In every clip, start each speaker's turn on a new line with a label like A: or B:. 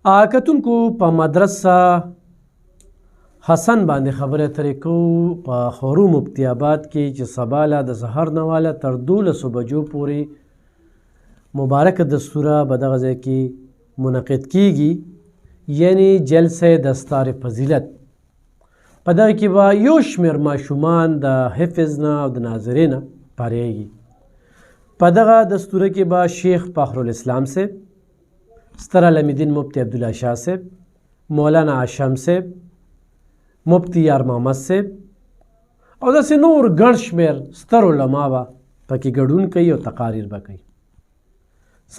A: کتونکو په مدرسه حسن باندې خبره اترې کوو په خورو مفتي آباد کې چې سباله د سهار نه واله تر 12 بجو پورې مبارکه دستوره به دغه ځای کې منعقد کیږي، یعنی جلسه دستار فضیلت. په دغه کې به یو شمېر ماشومان د حفظ نه او د ناظرې نه پارېږي. په دغه دستوره کې به شیخ فخرالاسلام صاحب، ستر علمالدین مفتی عبدالله شاه صاحب، مولانا هاشم صاحب، مفتی یار محمد صاحب او داسې نور ګڼ شمېر ستر علما به پکې ګډون کوي او تقاریر به کوي.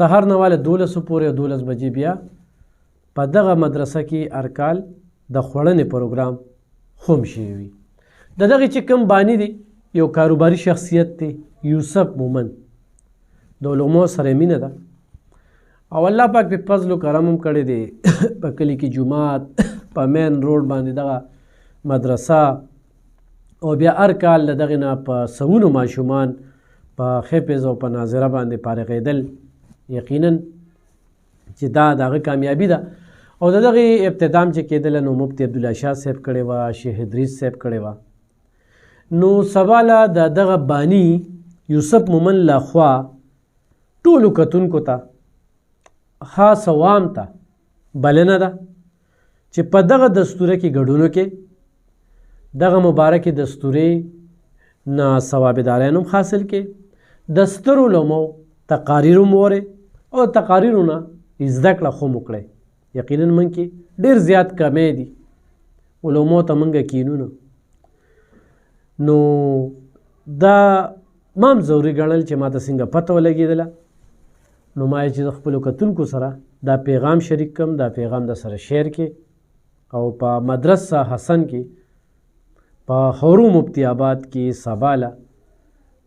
A: سهار نه واله 12 پورې او 12 بجې بیا په دغه مدرسه کې هر کال د خوړنې پروګرام خوم شوی وي. د دغې چې کوم بانی دی یو کاروباري شخصیت دی، یوسف مومن. د علماو سره مینه ده او الله پاک په فضل و کرم هم کړی دی. په کلي کې جومات، په مین روډ باندې دغه مدرسه او بیا هر کال له دغې نه په سوونو ماشومان په حفظ او په ناظره باندې فارغېدل، یقینا چې دا د هغه کامیابي ده. او د دغې ابتدام چې کېدله نو مفتی عبدالله شاه صاحب کړې وه، شیخ ادریس صاحب کړې وه. نو سباله د دغه بانی یوسف مومن لخوا ټولو کتونکو ته، خاص عوام ته بلنه ده چې په دغه دستوره کې ګډون وکړي. دغه مبارکې دستورې نه ثواب دارین هم حاصل کړي، د سترو علماو تقاریر هم وورئ او تقاریرو نه زده کړه خو مو کړئ. یقینا موږ کې ډېر زیات کمی دي علماو ته موږ کینونه. نو دا ما هم ضروري ګڼل چې ما ته څنګه پته ولګېدله، نو ما چې د خپلو کتونکو سره دا پیغام شریک کړم، دا پیغام د سره شیر کې. او په مدرسه حسن کې په خورو مفتي آباد کې سباله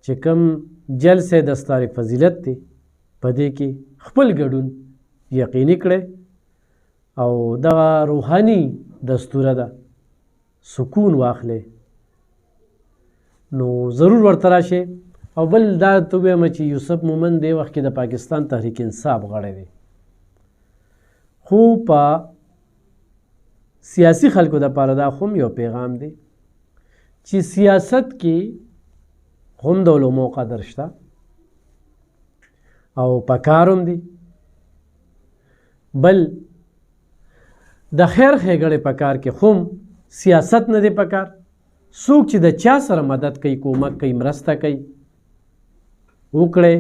A: چې کوم جلسه دستار فضیلت دی په دې کې خپل ګډون یقیني کړئ او دغه روحاني دستوره ده، سکون واخلئ. نو ضرور ورته راشئ. او بل دا ته ووایم چې یوسف مومن دې وخت کې د پاکستان تحریک انصاف غړی دی، خو په سیاسي خلکو دپاره دا خو هم یو پیغام دی چې سیاست کې هم د علماو قدر شته او پکار هم دی. بل د خیر ښېګړې پکار کې هم سیاست نه دی پکار. څوک چې د چا سره مدد کوي، کومک کوي، مرسته کوي، وکړئ.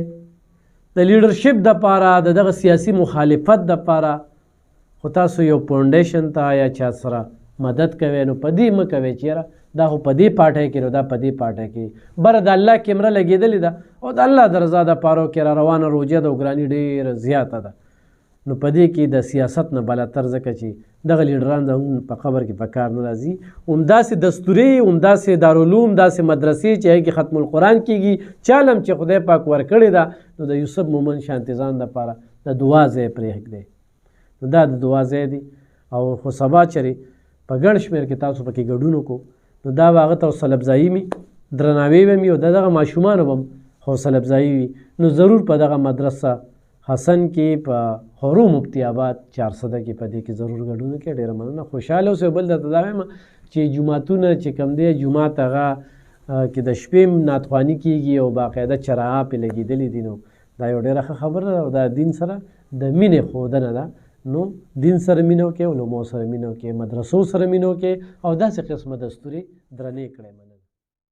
A: د لیډرشپ دپاره، د دغه سیاسي مخالفت دپاره خو تاسو یو فاونډیشن ته یا چا سره مدد کوئ نو په دې مه کوئ چې یاره دا خو په دې پارټۍ کې نو دا په دې پارټۍ کې. بره د الله کیمره لګېدلې ده او د الله د رضا دپاره کې را روانه روجه ده او ګراني ډېره زیاته ده. نو په دې کې د سیاست نه بالاتر ځکه چې دغه لیډران د هم په قبر کې په کار نه راځي. همداسې دستورې، همداسې دارالعلوم، داسې مدرسې چې هغې کې ختم القرآن کېږي، چاله هم چې خدای پاک ورکړې ده، نو د یوسف مومن شانتې ځان دپاره د دعا ځای پرېږدی. نو دا د دعا ځای دی. او خو سبا چرې په ګڼ شمېر کې تاسو پکې ګډون وکړو نو دا به هغه ته حوصله افزایي وي، درناوی به وي او د دغه ماشومانو به هم حوصله افزایي وي. نو ضرور په دغه مدرسه حسن کې په خورو مفتي آباد 400 کې په دې کې ضرور ګډون وکړئ. ډېره مننه، خوشحاله اوسئ. بل درته دا وایم چې جوماتونه چې کوم دی، جومات هغه کې د شپې ناتخواني کېږي او باقاعده چراغا پرې لګېدلي دي. نو دا یو ډېره ښه خبره ده او دا دین سره د مینې ښودنه ده. نو دین سره مینه وکړئ، علماو سره مینه وکړئ، مدرسو سره مینه وکړئ او داسې قسمه دستورې درنې کړئ. مننه.